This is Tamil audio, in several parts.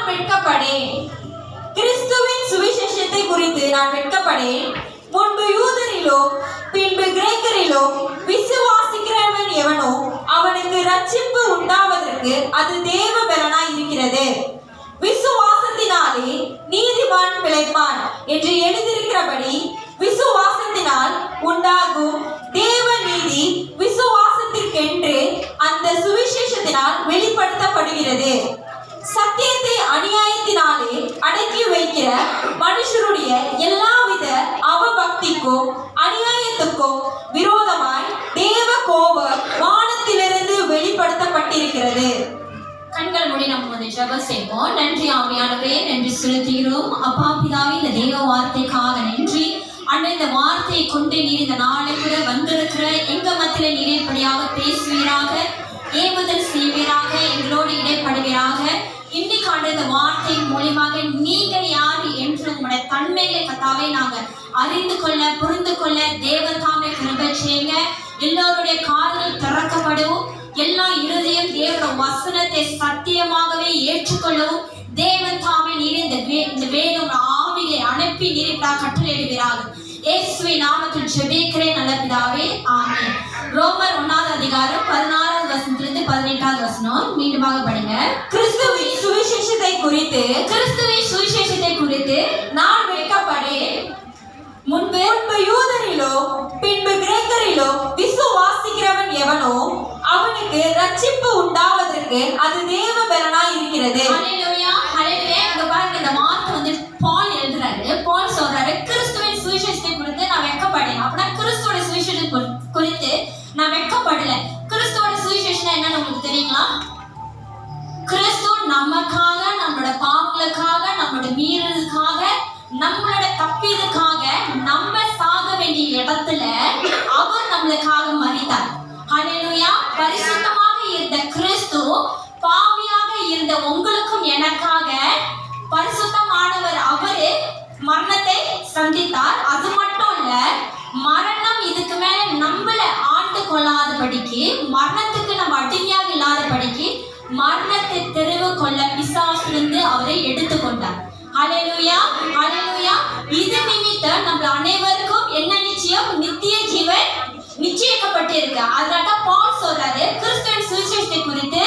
நான் வெட்கப்படேன். கிறிஸ்துவின் சுவிசேஷத்தை குறித்து நான் வெட்கப்படேன். முன்பு யூதரிலோ பின்பு கிரேக்கரிலோ விசுவாசிக்கிறவன் எவனோ அவனுக்கு ரட்சிப்பு உண்டாவதற்கு அது தேவ பலனாய் இருக்கிறது. விசுவாசத்தினாலே நீதிமான் பிழைப்பான் என்று எழுதியிருக்கிறபடி விசுவாசத்தினால் உண்டாகும் தேவ நீதி விசுவாசத்திற்கென்று அந்த சுவிசேஷத்தினால் வெளிப்படுத்தப்படுகிறது. சத்தியத்தை அநியாயத்தினாலே அடக்கி வைக்கிற மனுஷருடைய எல்லாவித அவபக்திக்கும் அநியாயத்துக்கும் விரோதமாய் தேவ கோபம் வானத்திலிருந்து வெளிப்படுத்தப்பட்டிருக்கிறது. கண்கள் மூடி நம்ம ஜெபம் செய்வோம். நன்றி ஆவியானவரே, நன்றி செலுத்துகிறோம். அப்பா பிதாவே, இந்த தேவ வார்த்தைக்காக நன்றி. அண்ணன், இந்த வார்த்தையை கொண்டு நீர் இந்த நாளை கூட வந்திருக்கிற எங்க மத்தியில நீரைப்படியாக பேசுவீராக, ஏவுதல் செய்வீராக, எங்களோடு இடைப்படுவீராக. இன்னைக்கு ஆண்டு இந்த வார்த்தையின் மூலியமாக நீங்க யாரு என்று உங்களுடைய தன்மைகளை கத்தாவே நாங்கள் அறிந்து கொள்ள புரிந்து கொள்ள தேவன் தாமே கிருபை செய்யுங்க. எல்லோருடைய காதுகள் திறக்கப்படும், எல்லா இருதயம் தேவனுடைய வசனத்தை சத்தியமாகவே ஏற்றுக்கொள்ளவும் தேவன் தாமே நீர் இந்த வேணும் ஆவியை அனுப்பி நீரிட்டா கட்டளையிடுவீராக. இயேசுவின் நாமத்தில் ஜெபிக்கிறேன் நல்ல பிதாவே, ஆமென். ரோமர் 1 அதிகாரம் 16 வசனத்திலிருந்து 18 வசனம் மீண்டுமாக படிங்க. கிறிஸ்துவின் சுவிசேஷத்தை குறித்து நான் வெட்கப்படேன். முன்பு யூதரிலோ பின்பு கிரேக்கரிலோ விசுவாசிக்கிறவன் எவனோ அவனுக்கு ரட்சிப்பு உண்டாவதற்கு அது தேவ பலனாய் இருக்கிறது. ஹல்லேலூயா, ஹல்லேலூயா. இங்க பாருங்க, இந்த வார்த்தை பால் எழுதுறாரு. பால் சொல்றாரு, கிறிஸ்துவின் சுவிசேஷத்தை குறித்து நான் வெட்கப்படேன். அப்படின்னா கிறிஸ்துவோட சுவிசேஷத்தை குறித்து நான் வெட்கப்படல. கிறிஸ்துவோட சுவிசேஷம் என்னன்னு உங்களுக்கு தெரியுங்களா? கிறிஸ்து நமக்காக, நம்மளோட பாவங்களுக்காக, நம்மளோட மீறலுக்காக, நம்மளோட தப்பியதுக்காக நம்ம சாக வேண்டிய இடத்துல அவர் நம்மளுக்காக மரித்தார். ஹல்லேலூயா. பரிசுத்தமாக இருந்த கிறிஸ்து பாவியாக இருந்த உங்களுக்கும் எனக்காக பரிசுத்தமானவர் அவரு மரணத்தை சந்தித்தார். அது மட்டும் இல்ல, மரணம் இதுக்கு மேல நம்மள ஆண்டு கொள்ளாதபடிக்கு, மரணத்துக்கு நம்ம அடிமையாக இல்லாதபடிக்கு மரணத்தை தெருவு கொள்ள பிசாசிலிருந்து அவரை எடுத்துக்கொண்டார். ஹல்லேலூயா, ஹல்லேலூயா. இது நிமித்தம் நம்ம அனைவருக்கும் என்ன நிச்சயம்? நித்திய ஜீவன் நிச்சயிக்கப்பட்டிருக்கு. அதனால பால் சொல்றாரு, கிறிஸ்துவின் சுவிசேஷத்தை குறித்து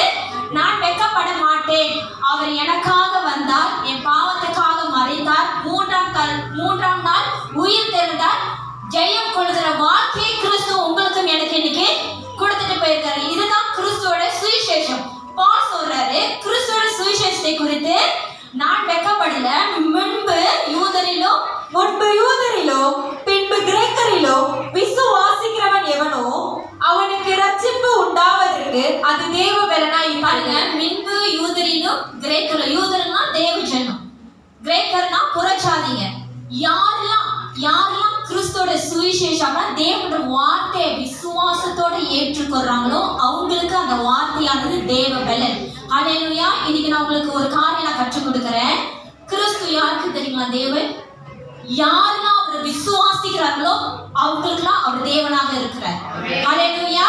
நான் வெட்கப்பட மாட்டேன். அவர் எனக்காக வந்தார், என் பாவத்துக்காக மரித்தார், மூன்றாம் நாள் உயிர் தெழுந்தார். ஜெயம் கொள்கிற வாழ்க்கையை கிறிஸ்து உங்களுக்கும் எனக்கு இன்னைக்கு கொடுத்துட்டு போயிருக்காரு. இதுதான் கிறிஸ்துவோட சுவிசேஷம். பால் சொல்றாரு, கிறிஸ்துவோட சுவிசேஷத்தை குறித்து நான் வெட்கப்படல. முன்பு யூதரிலோ பின்பு கிரேக்கரிலோ விசுவாசிக்கிறவன் எவனோ அவனுக்கு ரட்சிப்பு உண்டாவதற்கு அது தேவ பலனாய் பாருங்க. முன்பு யூதரிலும் கிரேக்கரிலும், யூதர்னா தேவ ஜனம், கிரேக்கர்னா புறச்சாதிங்க. யாரெல்லாம் கிறிஸ்துவோட சுவிசேஷமா தேவனோட வார்த்தையை விசுவாசத்தோட ஏற்றுக்கொள்றாங்களோ அவங்களுக்கு அந்த வார்த்தையானது தேவ பலன். ஹல்லேலூயா. இன்னைக்கு நான் உங்களுக்கு ஒரு காரியம் நான் கற்றுக் கொடுக்கிறேன். கிறிஸ்து யாருக்கு தெரியுமா? தேவன். யாரெல்லாம் அவரை விசுவாசிக்கிறார்களோ அவங்களுக்குலாம் அவர் தேவனாக இருக்கிறார். ஹல்லேலூயா.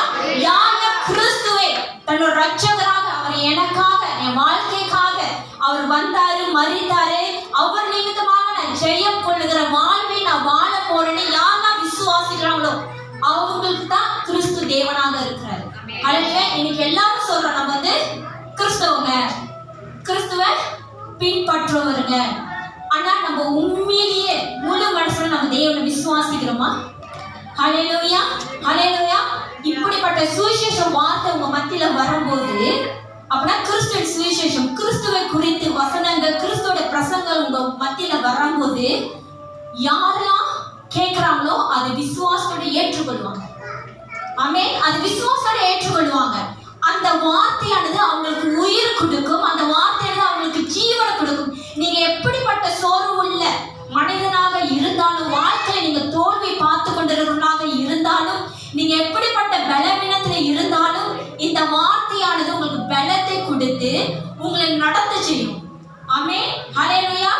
யாரெல்லாம் கிறிஸ்துவை தன்னோட ரட்சகராக, அவர் எனக்காக, என் வாழ்க்கைக்காக அவர் வந்தாரு, மரித்தாரு, அவர் நிமித்தமாக நான் ஜெயம் கொள்ளுகிற வாழ்வை நான் வாழ போறேன்னு யாரெல்லாம் விசுவாசிக்கிறாங்களோ அவங்களுக்கு தான் கிறிஸ்து தேவனாக இருக்கிறார். ஹல்லேலூயா. இன்னைக்கு எல்லாரும் சொல்றோம், நம்ம கிறிஸ்தவங்க, கிறிஸ்துவ பின்பற்றுவருங்க. ஆனா நம்ம உண்மையிலேயே முழு மனசுல நம்ம தேவனை விசுவாசிக்கிறோமா? ஹல்லேலூயா, ஹல்லேலூயா. இப்படிப்பட்ட சுவிசேஷ வார்த்தை உங்க மத்தியில வரும்போது, அப்படின்னா கிறிஸ்துவின் சுவிசேஷம், கிறிஸ்துவை குறித்து வசனங்கள், கிறிஸ்துவோட பிரசங்கள் உங்க மத்தியில வரும்போது யாரெல்லாம் கேட்கிறாங்களோ அதை விசுவாசத்தோட ஏற்றுக்கொள்வாங்க. ஆமென். அது விசுவாசத்தோட ஏற்றுக்கொள்வாங்க. அந்த வார்த்தையானது அவங்களுக்கு உயிர் கொடுக்கும். அந்த வார்த்தையானது அவங்களுக்கு ஜீவனை கொடுக்கும். நீங்க எப்படிப்பட்ட சோர்வுள்ள மனிதனாக இருந்தாலும், வாழ்க்கையில நீங்க தோல்வி பார்த்து கொண்டிருக்கிறவனாக இருந்தாலும், நீங்க எப்படிப்பட்ட பலவீனத்துல இருந்தாலும், இந்த வார்த்தையானது உங்களுக்கு பலத்தை கொடுத்து உங்களை நடத்த செய்யும். ஆமென். ஹல்லேலூயா.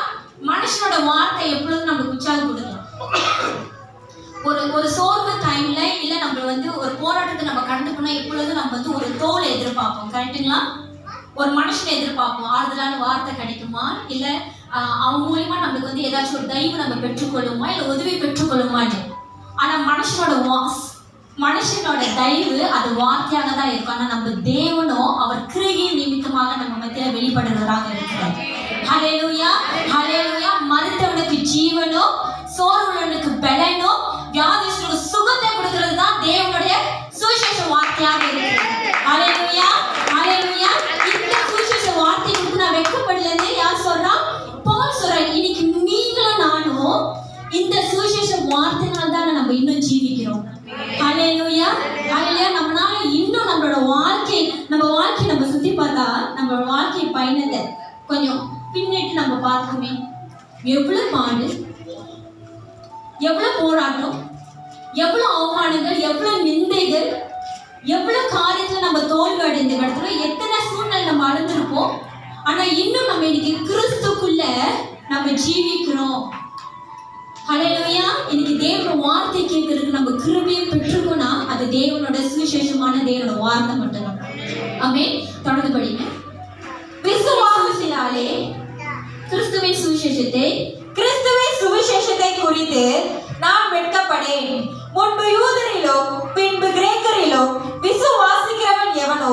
மனுஷனோட வார்த்தை எப்பொழுதும் நம்மளுக்கு உற்சாகம் கொடுக்கலாம். ஒரு சோர்வு டைம்ல இல்ல நம்ம ஒரு போராட்டத்தை நம்ம கடந்து போனா எப்பொழுதும் நம்ம ஒரு தோல் எதிர்பார்ப்போம். கரெக்டுங்களா? ஒரு மனுஷனை எதிர்பார்ப்போம், ஆறுதலான வார்த்தை கிடைக்குமா, இல்ல அவங்க மூலியமா நம்மளுக்கு வந்து ஏதாச்சும் ஒரு தயவு நம்ம பெற்றுக்கொள்ளுமா, இல்ல உதவி பெற்றுக்கொள்ளுமான்னு. ஆனா மனுஷனோட தயவு அது வார்த்தையாக தான் இருக்கும். ஆனா நம்ம தேவனோ அவர் கிருபையின் நிமித்தமாக நம்ம மத்தியில வெளிப்படுறவராக இருக்கிறார். ஹல்லேலூயா, ஹல்லேலூயா. மரித்தவனுக்கு ஜீவனோ, சோர்வுள்ளவனுக்கு பலனோ, வியாதிஸ்தருக்கு சுகத்தை கொடுக்கிறது தான் தேவனுடைய சுவிசேஷ வார்த்தையாக இருக்கிறது. ஹல்லேலூயா, ஹல்லேலூயா. இந்த சுவிசேஷ வார்த்தை கொடுத்து நான் வெட்கப்படலன்னு யார் சொல்றா? பவுல் சொல்றார். இன்னைக்கு நீங்களும் நானும் இந்த சுவிசேஷ வார்த்தைனால தான் நம்ம இன்னும் ஜீவிக்கிறோம். ஹல்லேலூயா, ஹல்லேலூயா. நம்மளால இன்னும் நம்மளோட வாழ்க்கை நம்ம சுத்தி பார்த்தா நம்மளோட வாழ்க்கை பயணத்தை கொஞ்சம் பின்னிட்டு நம்ம பார்க்கணுமே. எவ்வளவு பாடு, எவ்வளவு போராட்டம், எவ்வளவு அவமானங்கள், எவ்வளவு நிந்தைகள், எவ்வளவு காரியத்துல நம்ம தோல்வி அடைந்த இடத்துல எத்தனை சூழ்நிலை நம்ம அடைஞ்சிருப்போம். ஆனா இன்னும் நம்ம இன்னைக்கு கிறிஸ்துக்குள்ள நம்ம ஜீவிக்கிறோம். ஹல்லேலூயா. இன்னைக்கு தேவனோட வார்த்தை கேட்கறதுக்கு நம்ம கிருபையை பெற்றுக்கோனா அது தேவனோட சுவிசேஷமான தேவனோட வார்த்தை மட்டும்தான். ஆமென். தொடர்ந்து படிங்க. விசுவாசத்தினாலே கிறிஸ்துவின் சுவிசேஷத்தை குறித்து நான் வெட்கப்படேன். முன்பு யூதரிலும் பின்பு கிரேக்கரிலும் விசுவாசிக்கிறவன் எவனோ.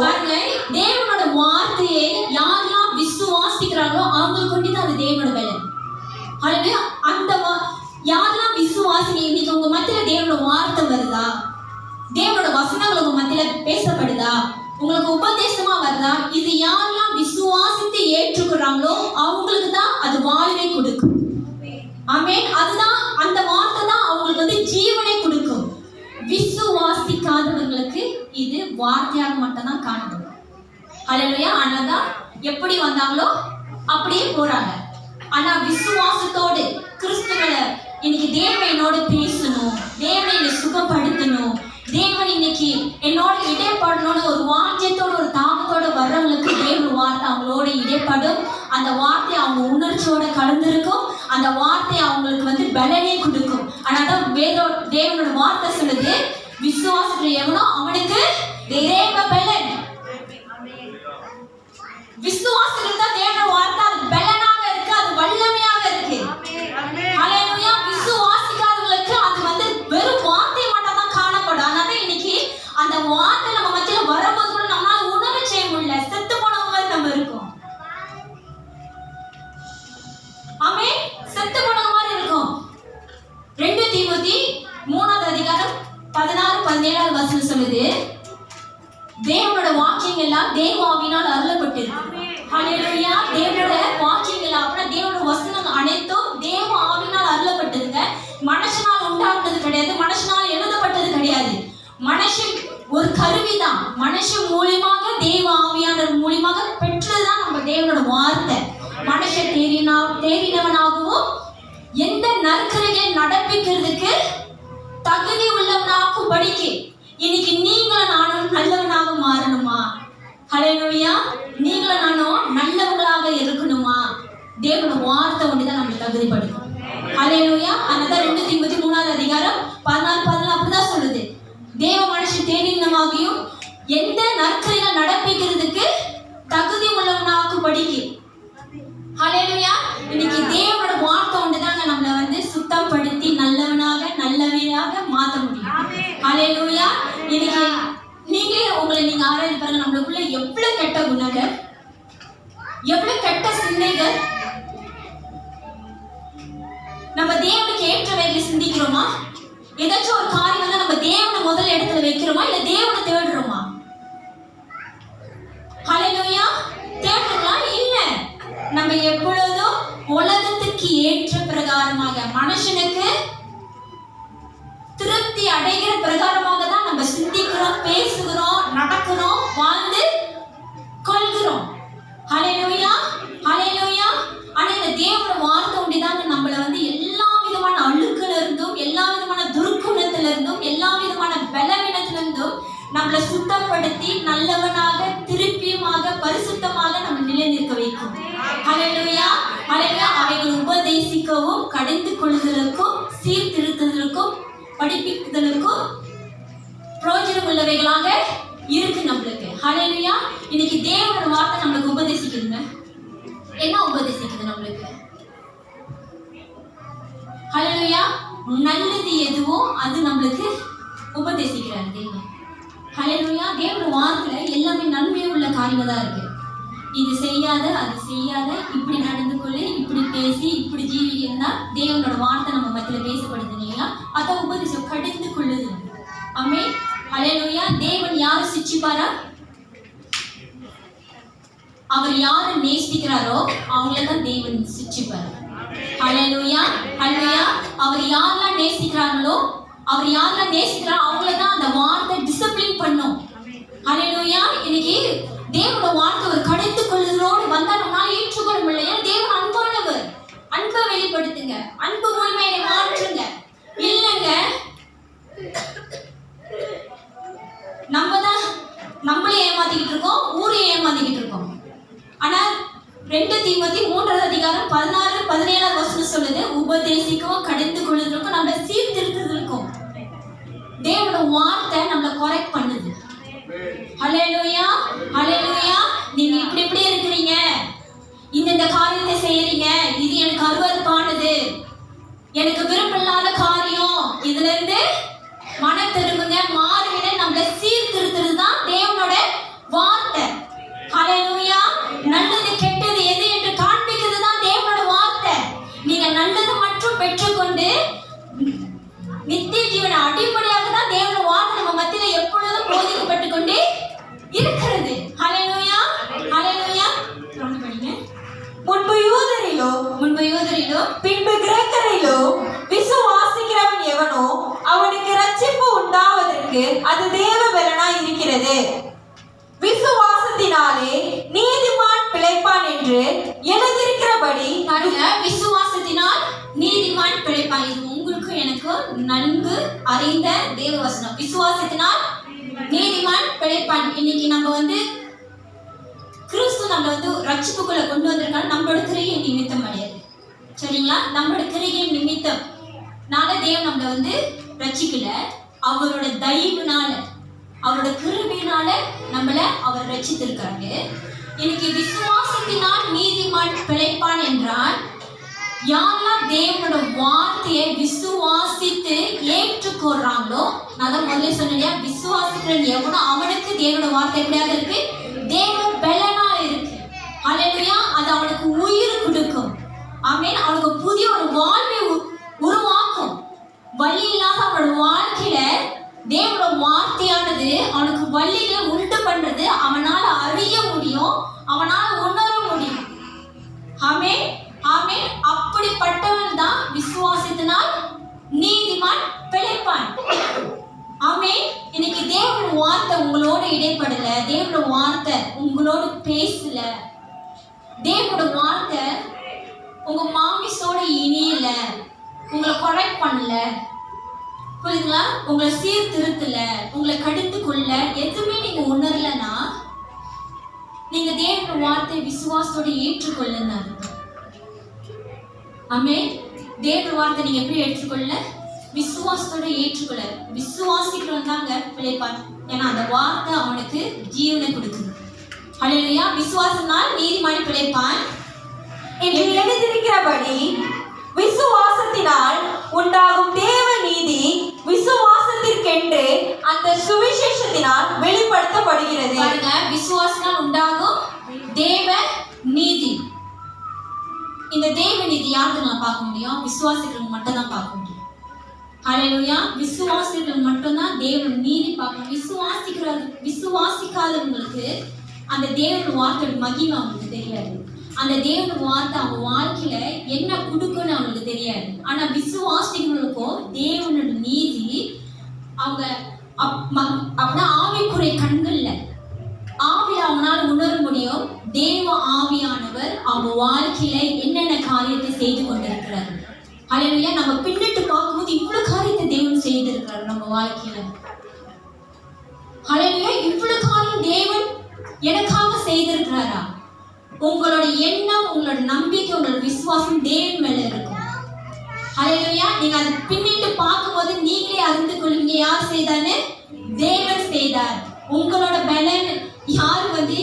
தேவனோட வார்த்தையை யாரெல்லாம் விசுவாசிக்கிறாங்களோ அவங்களுக்கு கொண்டுதான் அது தேவனோட பலன். ஹல்லேலூயா. அந்த யாரெல்லாம் விசுவாசிங்க, இன்னைக்கு உங்க மத்தியில தேவனோட வார்த்தை வருதா, தேவனோட வசனங்கள் உங்க மத்தியில பேசப்படுதா, உங்களுக்கு உபதேசமா வருதா, இது யாரெல்லாம் விசுவாசித்து ஏற்றுக்கிறாங்களோ அவங்களுக்கு தான் அது வாழ்வை கொடுக்கும். ஆமென். அதுதான், அந்த வார்த்தை தான் அவங்களுக்கு வந்து ஜீவனை கொடுக்கும். விசுவாசிக்காதவங்களுக்கு இது வார்த்தையாக மட்டும்தான் காணப்படும். ஹல்லேலூயா. ஆனாதான் எப்படி வந்தாங்களோ அப்படியே போறாங்க. ஆனா விசுவாசத்தோடு கிறிஸ்துவனை இன்னைக்கு தேவன் என்னோட பேசணும், தேவனை என்னை சுகப்படுத்தணும், தேவன் இன்னைக்கு என்னோட இடைப்படணும்னு ஒரு வாஞ்சத்தோட ஒரு தாகத்தோட வர்றவங்களுக்கு தேவன் வார்த்தை அவங்களோட இடைப்படும். அந்த வார்த்தை அவங்க உணர்ச்சியோட கலந்துருக்கும். அந்த வார்த்தை அவங்களுக்கு வந்து பலனே கொடுக்கும். ஆனாதான் தேவனோட வார்த்தை சொல்லுது, விசுவாசத்துல எவனோ அவனுக்கு தேவ பலன். விசுவாசத்துல தான் தேவனோட வார்த்தை அது பலனாக இருக்கு, அது வல்லமையாக இருக்கு. ஹல்லேலூயா. விசுவாசிக்காதவங்களுக்கு அது வந்து வெறும் வார்த்தை மட்டும் தான் காணப்படும். அதனால இன்னைக்கு அந்த வார்த்தை நம்ம மத்தியில வரும்போது கூட நம்மளால உணர செய்ய முடியல, செத்து போனவங்க நம்ம இருக்கோம். ஆமென். செத்து போனவங்க மாதிரி இருக்கும். 2 தீமோத்தி 3ஆம் அதிகாரம் 16-17 வசனம் சொல்லுது, தேவனோட வாக்கியங்கள் எல்லாம் தேவ ஆவியினால் அருளப்பட்டிருக்கு. ஹல்லேலூயா. தேவனோட வாக்கியங்கள் அப்படின்னா தேவனோட வசனங்கள் அனைத்தும் தேவ ஆவியினால் அருளப்பட்டதுங்க. மனுஷனால் உண்டானது கிடையாது, மனுஷனால் எழுதப்பட்டது கிடையாது. மனுஷன் ஒரு கருவிதான். மனுஷன் மூலியமாக தேவ ஆவியானவர் மூலியமாக பெற்றதுதான் நம்ம தேவனோட வார்த்தை. மனுஷன் தேறினவனாகவும் எந்த நற்கிரியை நடப்பிக்கிறதுக்கு தகுதி உள்ளவனாக்கும் படிக்கு இன்னைக்கு நீங்களும் நானும் நல்லவனாக மாறணுமா? ஹல்லேலூயா. நீங்களும் நானும் நல்லவங்களாக இருக்கணுமா? தேவனோட வார்த்தை ஒன்றுதான் நம்மளை தகுதிப்படுத்தும். ஹல்லேலூயா. அதனால 2 தீமோத்தி 3ஆம் அதிகாரம் 14-15 அப்படிதான் சொல்லுது, தேவ மனுஷன் தேறினமாகியும் எந்த நற்கிரியை நடப்பிக்கிறதுக்கு தகுதி உள்ளவனாக்கும் படிக்கு. ஹல்லேலூயா. இன்னைக்கு தேவனோட வார்த்தை ஒன்றுதாங்க நம்மளை வந்து சுத்தப்படுத்தி நல்லவையாக மாற்ற முடியும். ஹல்லேலூயா. இன்னைக்கு நீங்களே உங்களை நீங்க ஆராய்ந்து பாருங்க, நம்மளுக்குள்ள எவ்வளவு கெட்ட குணங்கள், எவ்வளவு கெட்ட சிந்தைகள். நம்ம தேவனுக்கு ஏற்ற வகையில் சிந்திக்கிறோமா? ஏதாச்சும் ஒரு காரியம் வந்து நம்ம தேவனை முதல் இடத்துல வைக்கிறோமா, இல்ல தேவனை தேடுறோமா? ஹல்லேலூயா. தேடுறோமா? இல்ல. நம்ம எப்பொழுதும் உலகத்துக்கு ஏற்ற பிரகாரமாக, மனுஷனுக்கு திருப்தி அடைகிற பிரகாரமாக தான் நம்ம சிந்திக்கிறோம், பேசுகிறோம், நடக்கிறோம், வாழ்ந்து கொள்கிறோம். ஹல்லேலூயா, ஹல்லேலூயா. ஆனா இந்த தேவனோட வார்த்தை ஒன்றிதாங்க நம்மளை வந்து எல்லா விதமான அழுக்குல இருந்தும், எல்லா விதமான துர்க்குணத்துல இருந்தும், எல்லா விதமான பலவீனத்துல இருந்தும் நம்மளை சுத்தப்படுத்தி நல்லவனாக திருப்பியமாக பரிசுத்தமாக நம்ம நிலைநிற்க வைக்கும். ஹல்லேலூயா, ஹல்லேலூயா. அவைகள் உபதேசிக்கவும் கடிந்து கொள்வதற்கும் சீர்திருத்துவதற்கும் படிப்பிக்குதலுக்கும் பிரயோஜனம் உள்ளவைகளாக இருக்கு நம்மளுக்கு. ஹல்லேலூயா. இன்னைக்கு தேவனோட வார்த்தை நம்மளுக்கு உபதேசிக்குதுங்க. என்ன உபதேசிக்குது நம்மளுக்கு? ஹல்லேலூயா. நல்லது எதுவோ அது நம்மளுக்கு உபதேசிக்கிறார் தேவன். ஹல்லேலூயா. தேவனோட வார்த்தையில எல்லாமே நன்மையா உள்ள காரியமா தான் இருக்கு. இது செய்யாத, அது செய்யாத, இப்படி நடந்து கொள்ளு, இப்படி பேசி, இப்படி ஜீவினா தேவனோட வார்த்தை நம்ம மத்தியில பேசப்படுது இல்லையா? அதை உபதேசம் கடிந்து கொள்ளுது. ஆமென். ஹல்லேலூயா. தேவன் யாரை சிட்சிப்பாரா? அவர் யாரை நேசிக்கிறாரோ அவங்கள தான் தேவன் சிட்சிப்பார். ஹல்லேலூயா. ஹல்லேலூயா. அவர் யாரெல்லாம் நேசிக்கிறாங்களோ அவங்கள தான் அந்த வார்த்தை டிசிப்ளின் பண்ணும். ஹல்லேலூயா. இன்னைக்கு தேவனோட வார்த்தை ஒரு கடிந்து கொள்ளுதலோடு வந்தா நம்மளால ஏற்றுக்கொள்ள முடியல. தேவன் அன்பானவர். அன்பை வெளிப்படுத்துங்க. அன்பு மூலமா என்னை மாற்றுங்க. இல்லைங்க, நம்மளே ஏமாத்திக்கிட்டு இருக்கோம், ஊரே ஏமாத்திக்கிட்டு இருக்கோம். ஆனா 2 தீமோத்தேயு 3:16-17 சொல்லுது, உபதேசிக்கவும் கடிந்து கொள்ளுதலுக்கும் நம்மளை சீர்திருத்துதலுக்கும் தேவனோட வார்த்தை நம்மளை கரெக்ட் பண்ணுது. ஹல்லேலூயா. ஹல்லேலூயா. நீங்க இப்படி இருக்கிறீங்க, இந்த காரியத்தை செய்யறீங்க, இது எனக்கு அருவருப்பானது, எனக்கு விருப்பமில்லாத காரியம், இதுல இருந்து மன திரும்புங்க, மாறுங்க, நம்மளை சீர்திருத்துறது தான் தேவனோட வார்த்தை. ஹல்லேலூயா. நல்லது கெட்டது எது என்று காண்பிக்கிறது தான் தேவனோட வார்த்தை. நீங்க நல்லது மட்டும் பெற்றுக்கொண்டு நித்திய ஜீவனை அடிப்படையாக தான் தேவனோட வார்த்தை நம்ம மத்தியில எப்பொழுதும் போதிக்கப்பட்டு கொண்டே இருக்கிறது. ஹல்லேலூயா. ஹல்லேலூயா. தொடர்ந்து படிங்க. முன்பு யூதரிலோ பின்பு கிரேக்கரிலோ விசுவாசிக்கிறவன் எவனோ அவனுக்கு ரட்சிப்பு உண்டாவதற்கு அது தேவ பலனாய் இருக்கிறது. விசுவாசத்தினாலே நீதிமான் பிழைப்பான் என்று எழுதியிருக்கிறபடி, விசுவாசத்தினால் நீதிமான் பிழைப்பான். இது உங்களுக்கு எனக்கு நன்கு அறிந்த தேவ வசனம். விசுவாசத்தினால் நீதிமான் பிழைப்பான். இன்னைக்கு நம்ம கிறிஸ்து நம்மள ரட்சிப்புக்குள்ள கொண்டு வந்திருக்காங்க. நம்மளோட கிரியை நிமித்தம் கிடையாது. சரிங்களா? நம்மளோட கிரியை நிமித்தம் தேவன் நம்மள ரட்சிக்கல. அவரோட தயவுனால, அவரோட கிருபையினால நம்மள அவர் ரட்சித்திருக்காங்க. இன்னைக்கு விசுவாசத்தினால் நீதிமான் பிழைப்பான் என்றால் யாரெல்லாம் தேவனோட வார்த்தையை விசுவாசித்து ஏற்றுக்கொள்றாங்களோ, நான் தான் முதல்ல சொன்னேன், விசுவாசிக்கிறவன் எவனோ அவனுக்கு தேவனோட வார்த்தை எப்படியாக இருக்கு? தேவ பலனா இருக்கு. ஹல்லேலூயா. அது அவனுக்கு உயிர் கொடுக்கும். ஆமென். அவனுக்கு புதிய ஒரு வாழ்வை உருவாக்கும். வழி இல்லாத அவனோட வாழ்க்கையில தேவனோட வார்த்தையானது அவனுக்கு வழிகளை உண்டு பண்றது. அவனால அறிய முடியும், அவனால உணர முடியும். ஆமென். ஆமென். அப்படிப்பட்டவன் தான் விசுவாசத்தினால் நீதிமான் பிழைப்பான். ஆமென். இன்னைக்கு தேவனோட வார்த்தை உங்களோட இடைப்படல, தேவனோட வார்த்தை உங்களோட பேசல, தேவனோட வார்த்தை உங்க மாமிசோட இணையல, உங்களை கரெக்ட் பண்ணல, புரியுதுங்களா? உங்களை சீர்திருத்தல, உங்களை கடிந்து கொள்ள எதுவுமே நீங்க உணரலன்னா நீங்க தேவனோட வார்த்தை விசுவாசத்தோட ஏற்றுக்கொள்ளுங்க. ஆமென். தேவனோட வார்த்தை நீங்க எப்படி ஏற்றுக்கொள்ள? விசுவாசத்தோட ஏற்றுக்கொள்ள. விசுவாசிக்கிறவன் தாங்க பிழைப்பான். ஏன்னா அந்த வார்த்தை அவனுக்கு ஜீவனை கொடுக்குது. ஹல்லேலூயா. விசுவாசனால் நீதிமான் பிழைப்பான் என்று எழுதியிருக்கிறபடி, விசுவாசத்தினால் உண்டாகும் தேவ நீதி விசுவாசத்திற்கென்று அந்த சுவிசேஷத்தினால் வெளிப்படுத்தப்படுகிறது. பாருங்க, விசுவாசத்தினால் உண்டாகும் தேவ நீதி. இந்த தேவ நீதி யாருக்கு நான் பார்க்க முடியும்? விசுவாசிக்கிறவங்க மட்டும் தான் பார்க்க முடியும். ஹல்லேலூயா. விசுவாசிக்கிறவங்க மட்டும் தான் தேவன் நீதி பார்க்கணும். விசுவாசிக்காதவங்களுக்கு அந்த தேவனோட வார்த்தையோட மகிமை அவங்களுக்கு தெரியாது. அந்த தேவனோட வார்த்தை அவங்க வாழ்க்கையில என்ன கொடுக்குன்னு அவங்களுக்கு தெரியாது. ஆனா விசுவாசிகளுக்கும் தேவனோட நீதி அவங்க அப்படின்னா ஆவிக்குறை கண்கள்ல ஆவில அவங்களால உணர முடியும். தேவ ஆவியானவர் அவங்க வாழ்க்கையில என்னென்ன காரியத்தை செய்து கொண்டிருக்கிறார். ஹல்லேலூயா. நம்ம பின்னிட்டு பார்க்கும்போது இவ்வளவு காரியத்தை தேவன் செய்திருக்கிறார் நம்ம வாழ்க்கையில. ஹல்லேலூயா. இவ்வளவு காரியம் தேவன் எனக்காக செய்திருக்கிறாரா? உங்களோட எண்ணம், உங்களோட நம்பிக்கை, உங்களோட விசுவாசம் தேவன் மேல இருக்கும். ஹல்லேலூயா. நீங்க அதை பின்னிட்டு பார்க்கும்போது நீங்களே அறிந்து கொள்வீங்க, யார் செய்தான்னு? தேவன் செய்தார். உங்களோட பலன், யாரு வந்து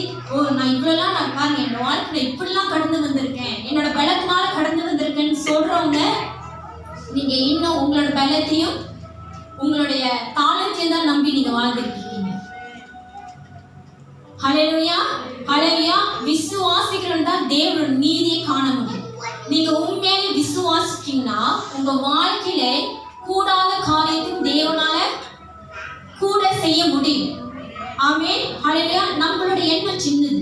நான் இவ்வளோலாம் நான் பாருங்க என்னோட வாழ்க்கையில இப்படிலாம் கடந்து வந்திருக்கேன், என்னோட பலத்தினால கடந்து வந்திருக்கேன்னு சொல்றவங்க நீங்க இன்னும் உங்களோட பலத்தையும் உங்களுடைய தாளத்தையும் தான் நம்பி நீங்க வாழ்ந்துட்டு இருக்கீங்க. ஹல்லேலூயா, ஹல்லேலூயா. விசுவாசிக்கிறவன் தான் தேவனோட நீதியை காண முடியும். நீங்க உண்மையிலே விசுவாசிச்சீங்கன்னா உங்க வாழ்க்கையில கூடாத காரியத்தையும் தேவனால கூட செய்ய முடியும். ஆமென், ஹல்லேலூயா. நம்மளுடைய எண்ணம் சின்னது,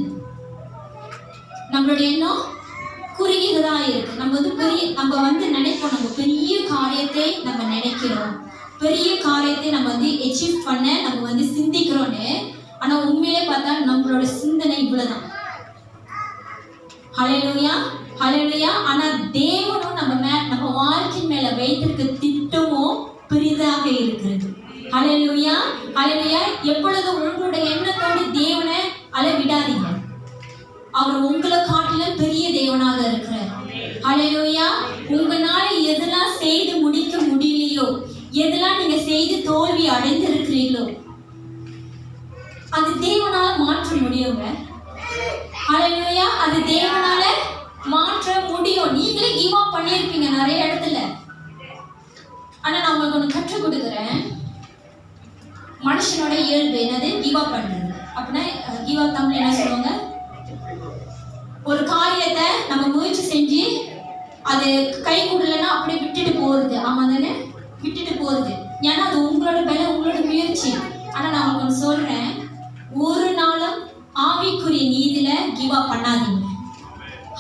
நம்மளுடைய எண்ணம் குறுகியதா இருக்கு. நம்ம வந்து நினைப்போம், நம்ம பெரிய காரியத்தை நம்ம நினைக்கிறோம், பெரிய காரியத்தை நம்ம வந்து அச்சீவ் பண்ண நம்ம வந்து சிந்திக்கிறோன்னு. ஆனா உண்மையிலே பார்த்தா நம்மளோட சிந்தனை இவ்வளவுதான். ஹல்லேலூயா, ஹல்லேலூயா. ஆனா தேவனும் நம்ம வாழ்க்கை மேல வைத்திருக்க திட்டமும் பெரிதாக இருக்கிறது. ஹல்லேலூயா, ஹல்லேலூயா. எப்பொழுதும் உங்களுடைய எண்ணத்தோடு தேவனை அளவிடாதீங்க. அவர் உங்களை காட்டிலும் பெரிய தேவனாக இருக்கிறார். ஹல்லேலூயா. உங்களால எதெல்லாம் செய்து முடிக்க முடியலையோ, எதெல்லாம் நீங்க செய்து தோல்வி அடைந்திருக்கிறீர்களோ, அது தேவனால மாற்ற முடியுங்க. ஹல்லேலூயா. அது தேவனால மாற்ற முடியும். நீங்களே கிவ் அப் பண்ணியிருப்பீங்க நிறைய இடத்துல. ஆனா நான் உங்களுக்கு ஒன்று கற்றுக் கொடுக்குறேன். மனுஷனோட இயல்பு என்னது? கிவ் அப் பண்றது. அப்படின்னா கிவ் அப் தமிழ் என்ன சொல்லுவாங்க? ஒரு காரியத்தை நம்ம முயற்சி செஞ்சு அது கை கூடலன்னா அப்படியே விட்டுட்டு போறது. ஆமா தானே? விட்டுட்டு போறது. ஏன்னா அது உங்களோட பலம், உங்களோட முயற்சி. ஆனா நான் உங்களுக்கு சொல்றேன், ஒரு நாளும் ஆவிக்குரிய நீதியில கிவ் அப் பண்ணாதீங்க.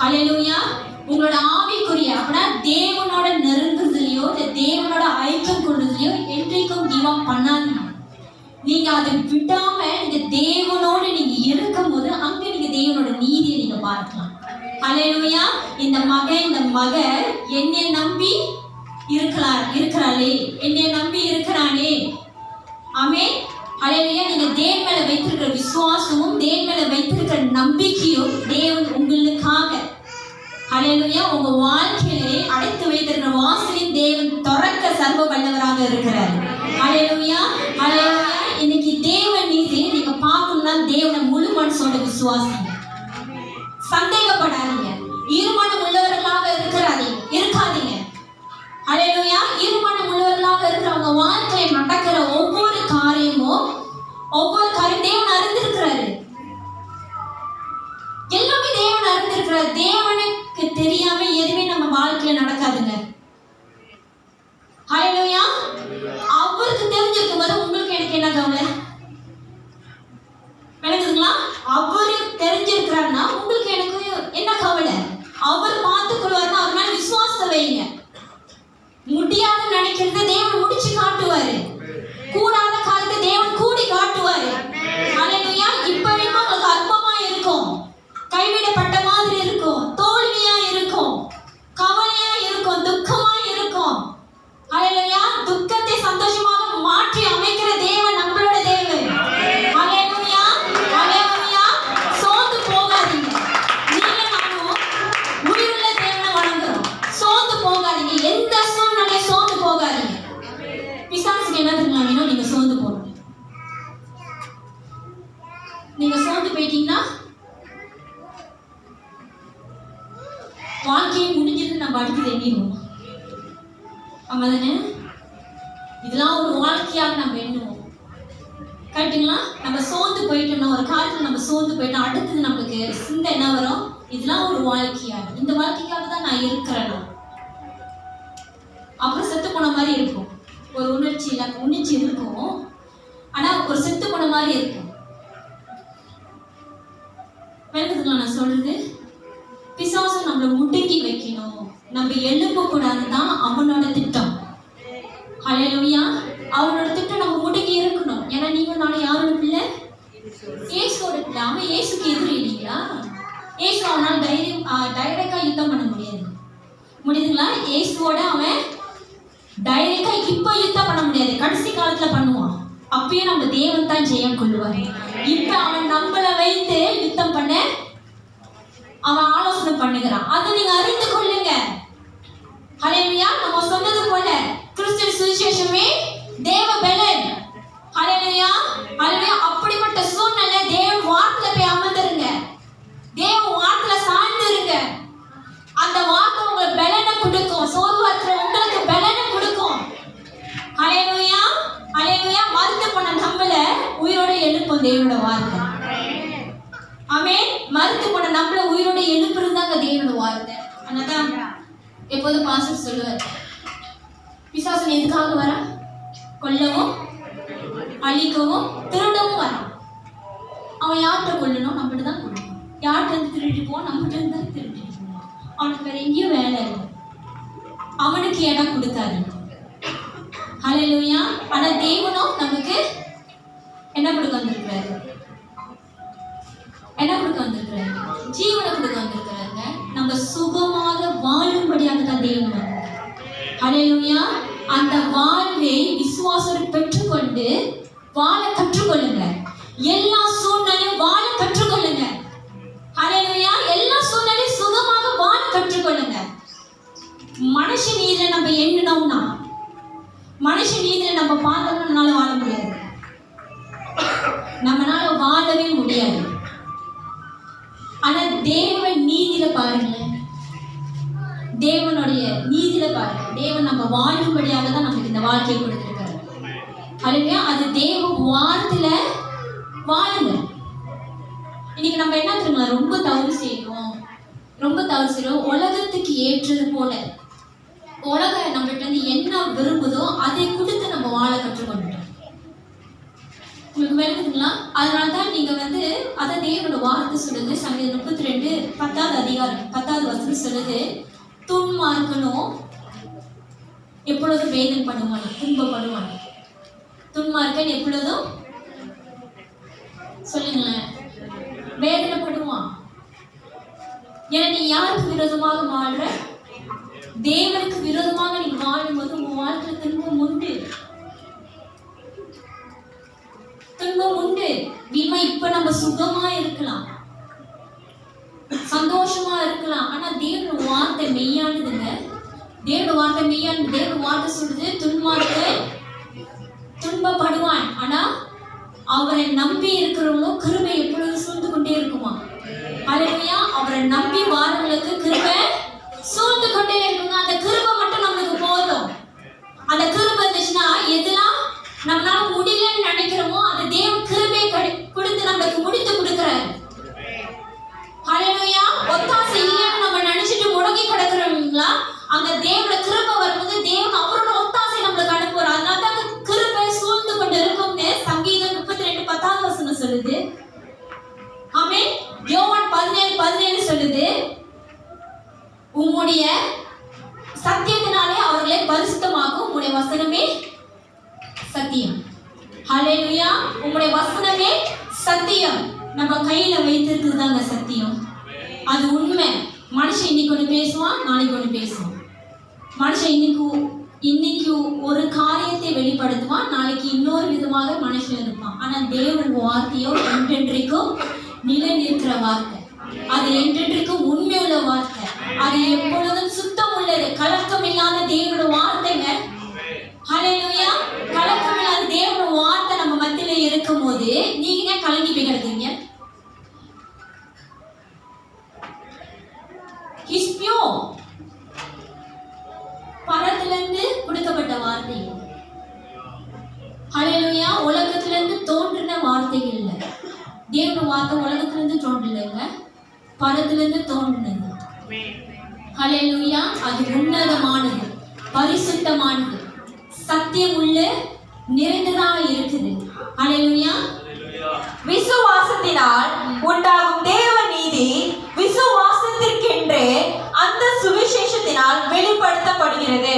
ஹல்லேலூயா. உங்களோட ஆவிக்குரிய அப்படின்னா தேவனோட நெருங்குறதுலையோ இல்லை தேவனோட ஐக்கியம் கொள்றதுலையோ என்றைக்கும் கிவ் அப் பண்ணாதீங்க. நீங்க அதை விடாம நீங்க தேவனோட நீங்க இருக்கும் போது அங்க நீங்க தேவனோட நீதியை நீங்க பார்க்கலாம். ஹல்லேலூயா. இந்த மக என்னை நம்பி இருக்கிறாளே, என்னை நம்பி இருக்கிறானே. ஆமென், ஹல்லேலூயா. நீங்க தேவன் மேல வைத்திருக்கிற விசுவாசமும் தேவன் மேல வைத்திருக்கிற நம்பிக்கையும் தேவன் உங்களுக்காக, ஹல்லேலூயா, உங்க வாழ்க்கையிலே அடைத்து வைத்திருக்கிற வாசலின் தேவன் திறக்க சர்வ வல்லவராக இருக்கிறார். ஹல்லேலூயா, ஹல்லேலூயா. இன்னைக்கு தேவன் நீதி நீங்க பார்க்கணும்னா தேவனை முழு மனசோட விசுவாசிங்க. சந்தேகப்படாதீங்க. ஈர்மானம் உள்ளவர்களாக இருக்காதீங்க. ஹல்லேலூயா. ஈர்மானம் உள்ளவர்களாக இருக்கிறவங்க வாழ்க்கையில் நடக்கிற ஒவ்வொரு காரியமும் தேவன் அறிந்திருக்கிறாரு. எல்லாமே தேவன் அறிந்திருக்கிறார். தேவனுக்கு தெரியாம எதுவுமே நம்ம வாழ்க்கையில நடக்காதுங்க. ஹல்லேலூயா. அவருக்கு தெரிஞ்சிருக்கும் போது உங்களுக்கு எனக்கு என்ன கவலை? விளங்குதுங்களா? அவரு தெரிஞ்சிருக்கிறாருன்னா உங்களுக்கு எனக்கு என்ன கவலை? அவர் பார்த்துக் கொள்வாருன்னா அவர் மேல விசுவாசம் வைங்க. முடியாத நினைக்கிறத தேவன் முடிச்சு காட்டுவாரு. கூடாத காரியத்தை தேவன் கூடி காட்டுவாரு. ஹல்லேலூயா. இப்ப வரைக்கும் உங்களுக்கு அற்பமா இருக்கும், கைவிடப்பட்ட மாதிரி இருக்கும், தோல்வியா இருக்கும், கவலையா இருக்கும், துக்கமா இருக்கும். ஹல்லேலூயா. துக்கத்தை சந்தோஷமாக மாற்றி அமைக்கிற தேவன் நம்மளோட தேவன். ஹல்லேலூயா, ஹல்லேலூயா. சோர்ந்து போகாதீங்க. நீங்க நானும் உயிருள்ள தேவனை வணங்குறோம். சோர்ந்து போகாதீங்க. எந்த சூழ்நிலையும் சோர்ந்து போகாதீங்க. பிசாசுக்கு என்ன தெரியுமா வேணும்? நீங்க சோர்ந்து போகணும். நீங்க சோர்ந்து போயிட்டீங்கன்னா வாழ்க்கையை முடிஞ்சது நம்ம அடுத்தது எண்ணிடுவோம். ஆமா தானே? இதெல்லாம் ஒரு வாழ்க்கையாக நம்ம எண்ணுவோம். கரெக்டுங்களா? நம்ம சோர்ந்து போயிட்டோம்னா, ஒரு காலத்துல நம்ம சோர்ந்து போயிட்டோம், அடுத்தது நம்மளுக்கு சிந்தை என்ன வரும்? இதெல்லாம் ஒரு வாழ்க்கையாக, இந்த வாழ்க்கைக்காக தான் நான் இருக்கிறேன். அப்புறம் செத்து போன மாதிரி இருக்கும். ஒரு உணர்ச்சி இருக்கும். ஆனா ஒரு செத்து போன மாதிரி இருக்கும். விளங்குதுங்களா நான் சொல்றது? பிசாசு நம்மளை முடுக்கி வைக்கணும், நம்ம எழும்ப கூடாதுதான் அவனோட திட்டம். ஹல்லேலூயா. அவனோட திட்டம் நம்ம முடுக்கி இருக்கணும். ஏன்னா நீங்க நானும் யாரோட பிள்ளை? இயேசுவோட பிள்ளை. அவன் இயேசுக்கு எதிரி இல்லையா? இயேசு அவனால் டைரக்டா யுத்தம் பண்ண முடியுதுங்களா? இயேசுவோட அவன் டைரக்டா இப்ப யுத்தம் பண்ண முடியாது, கடைசி காலத்துல பண்ணுவான். அப்பயும் நம்ம தேவன் தான் ஜெயம் கொள்வாரு. இப்ப அவன் நம்மளை வைத்து யுத்தம் பண்ண அவன் ஆலோசனை பண்ணுகிறான். அதை நீங்க அறிந்து கொள்ளுங்க. ஹல்லேலூயா. நம்ம சொன்னது போல கிறிஸ்துவின் சுவிசேஷமே தேவ பலன். ஹல்லேலூயா, ஹல்லேலூயா. அப்படிப்பட்ட சூழ்நிலை தேவ வார்த்தையில போய் அமர்ந்துருங்க. தேவ வார்த்தையில சார்ந்துருங்க. அந்த வார்த்தை உங்களுக்கு பலனை கொடுக்கும். சோர்வற்ற உங்களுக்கு பலனை கொடுக்கும். ஹல்லேலூயா, ஹல்லேலூயா. மரித்து போன நம்மள உயிரோட எழுப்பும் தேவனோட வார்த்தை. ஆமென். மரித்து போன நம்மள உயிரோட எழுப்புறதுதாங்க தேவனோட வார்த்தை. அதனால எப்போது பாஸ்டர் சொல்லுவார், பிசாசன் எதுக்காக வர? கொல்லவும் அழிக்கவும் திருடவும் வரான். அவன் யார்கிட்ட கொல்லணும்? நம்மகிட்ட தான் கொல்லணும். யார்கிட்ட இருந்து திருடிட்டு போவான்? நம்மகிட்ட இருந்து தான் திருடிட்டு போவான். அவனுக்கு வேற எங்கேயும் வேலை இல்லை. அவனுக்கு இடம் கொடுக்காது. ஹல்லேலூயா. ஆனா தேவனும் நமக்கு என்ன கொடுக்க வந்திருக்கிறாரு? என்ன கொடுக்க வந்திருக்கிறாரு? ஜீவனை கொடுக்க வந்திருக்கிறாருங்க. நம்ம சுகமாக வாழும்படியாக தான் தேவன் வந்தார். ஹல்லேலூயா. அந்த வாழ்வை விசுவாசத்தை பெற்றுக்கொண்டு வாழ கற்றுக்கொள்ளுங்க. எல்லா சூழ்நிலையும் வாழ கற்றுக்கொள்ளுங்க. ஹல்லேலூயா. எல்லா சூழ்நிலையும் சுகமாக வாழ கற்றுக்கொள்ளுங்க. மனுஷ நீதில நம்ம எண்ணினோம்னா, மனுஷ நீதில நம்ம பார்த்தோம்னால வாழ முடியாது. நம்மளால வாழவே முடியாது. ஆனா தேவன் நீதியில பாருங்களேன், தேவனுடைய நீதியில பாருங்க. தேவன் நம்ம வாழும்படியாக தான் நமக்கு இந்த வாழ்க்கையை கொடுத்திருக்காரு. ஹல்லேலூயா. அது தேவ வார்த்தையில வாழுங்க. இன்னைக்கு நம்ம என்ன தெரியுமா, ரொம்ப தவறு செய்யணும், ரொம்ப தவறு செய்யணும். உலகத்துக்கு ஏற்றது போல உலகம் நம்மகிட்ட இருந்து என்ன விரும்புதோ அதை கொடுத்து நம்ம வாழ கற்றுக்கொண்டுட்டோம். உங்களுக்கு விளக்குதுங்களா? அதனால்தான் நீங்க அதை தேவனோட வார்த்தை சொல்லுது. சங்கீதம் 32 10வது அதிகாரம் 10வது வசனம் சொல்லுது, துன்மார்க்கனும் எப்பொழுதும் வேதனை பண்ணுவான், துன்பப்படுவான். துன்மார்க்கன் எப்பொழுதும் சொல்லுங்களேன் வேதனைப்படுவான். ஏன்னா நீ யாருக்கு விரோதமாக வாழ்ற? தேவனுக்கு விரோதமாக நீ வாழும்போது உன் வாழ்க்கையில துன்பம் உண்டு, துன்பம் உண்டு. இப்ப நம்ம சுகமா இருக்கலாம், சந்தோஷமா இருக்கலாம். ஆனா தேவனோட வார்த்தை மெய்யானதுங்க. தேவனோட வார்த்தை மெய்யானது. தேவனோட வார்த்தை சொல்லுது, துன்மார்க்கன் துன்பப்படுவான். ஆனா அவரை நம்பி இருக்கிறவங்களும் கிருபை எப்பொழுதும் சூழ்ந்து கொண்டே இருக்குமா? ஹல்லேலூயா. அவரை நம்பி வாரவங்களுக்கு கிருபை சூழ்ந்து கொண்டே இருக்குங்க. அந்த கிருபை மட்டும் நம்மளுக்கு போதும். அந்த கிருபை இருந்துச்சுன்னா எதெல்லாம் நம்மளால முடியலன்னு நினைக்கிறோமோ அந்த தேவன் கிருபை கொடுத்து நம்மளுக்கு முடித்து கொடுக்குறாரு. ஹல்லேலூயா. ஒத்தாசை இல்லைன்னு நம்ம நினைச்சிட்டு முடங்கி கிடக்குறோங்களா? அந்த தேவனோட கிருபை வரும்போது தேவன் அவரோட ஒத்தாசை நம்மளுக்கு அனுப்புவார். அதனால தான் கிருபை சூழ்ந்து கொண்டு இருக்கும்னு சங்கீதம் 32 10வது வசனம் சொல்லுது. ஆமென். யோவான் 17:17 சொல்லுது, உம்முடைய சத்தியத்தினாலே அவர்களை பரிசுத்தமாக்கும், உம்முடைய வசனமே சத்தியம். ஹல்லேலூயா. உம்முடைய வசனமே சத்தியம். நம்ம கையில வைத்திருக்குதாங்க சத்தியம். அது உண்மை. மனுஷன் இன்னைக்கு ஒன்று பேசுவான், நாளைக்கு ஒன்று பேசுவான். மனுஷன் இன்னைக்கு ஒரு காரியத்தை வெளிப்படுத்துவான், நாளைக்கு இன்னொரு விதமாக மனுஷன் இருப்பான். ஆனா தேவன் வார்த்தையோ என்றென்றைக்கும் நிலை நிற்கிற வார்த்தை. அது என்றென்றைக்கும் உண்மையுள்ள வார்த்தை. அது எப்பொழுதும் சுத்தம் உள்ளது, கலக்கம் இல்லாத தேவனோட வார்த்தைங்க. ஹல்லேலூயா. கலக்கம் இல்லாத தேவனோட வார்த்தை நம்ம மத்தியில இருக்கும் போது நீங்க கலங்கி போய் கிடக்குறீங்க. பரத்திலிருந்து கொடுக்கப்பட்ட வார்த்தை. ஹல்லேலூயா. உலகத்திலிருந்து தோன்றின வார்த்தைகள் இல்லை. தேவனோட வார்த்தை உலகத்திலிருந்து தோன்றலைங்க, பரத்திலிருந்து தோன்றினது. ஹல்லேலூயா. அது உன்னதமானது, பரிசுத்தமானது, சத்தியம் உள்ள நிறைந்ததாக இருக்குது. ஹல்லேலூயா. விசுவாசத்தினால் உண்டாகும் தேவ நீதி விசுவாசத்திற்கென்றே அந்த சுவிசேஷத்தினால் வெளிப்படுத்தப்படுகிறது.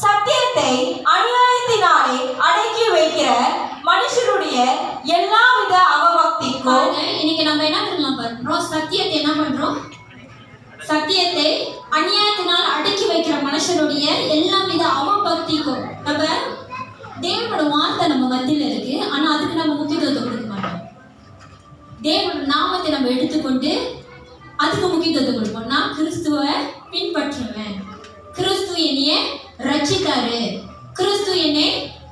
சத்தியத்தை அநியாயத்தினாலே அடக்கி வைக்கிற மனுஷருடைய எல்லாவித அவபக்திக்கும் இன்னைக்கு நம்ம என்ன பண்றோம்? சத்தியத்தை என்ன பண்றோம்? சத்தியத்தை அநியாயத்தினால் அடக்கி வைக்கிற மனுஷனுடைய எல்லா வித அவபக்திக்கும். நம்ம தேவனோட வார்த்தை நம்ம மத்தியில் இருக்கு, ஆனா அதுக்கு நம்ம முக்கியத்துவத்தை கொடுக்க மாட்டோம். தேவனோட நாமத்தை நம்ம எடுத்துக்கொண்டு அதுக்கு முக்கியத்துவத்தை கொடுப்போம். நான் கிறிஸ்துவை பின்பற்றுவேன், கிறிஸ்து என்னைய ரட்சித்தாரு, கிறிஸ்து என்னை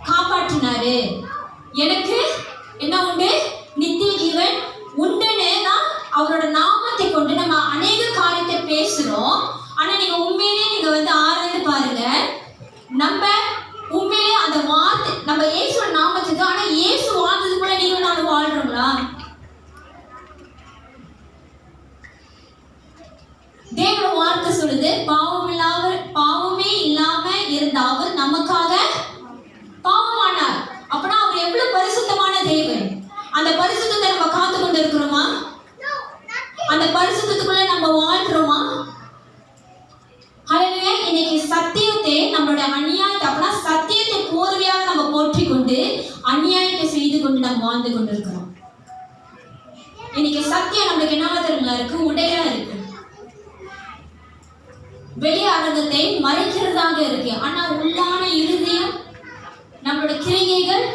காப்பாற்றினாரு, சொல்லுது, பாவமே இல்லாம இருந்த அவர் நமக்காக பாவமானார். அப்படின்னா அவர் எவ்வளவு பரிசுத்தமான தேவன். அந்த பரிசுத்தத்தை நம்ம காத்து கொண்டு இருக்கிறோமா? அந்த பரிசுத்தத்துக்குள்ள நம்ம வாழ்றோமா? ஹல்லேலூயா. இன்னைக்கு சத்தியத்தை, நம்மளுடைய அநியாயத்தை, அப்படின்னா சத்தியத்தை போர்வையாக நம்ம போற்றி கொண்டு அநியாயத்தை செய்து கொண்டு நம்ம வாழ்ந்து கொண்டு இருக்கிறோம். இன்னைக்கு சத்தியம் நம்மளுக்கு என்ன இருக்கு? உடையா இருக்கு. வெளி அரங்கத்தை மறைக்கிறதாக இருக்கு. ஆனா உள்ளான இருதயம், நம்மளோட கிரியைகள்,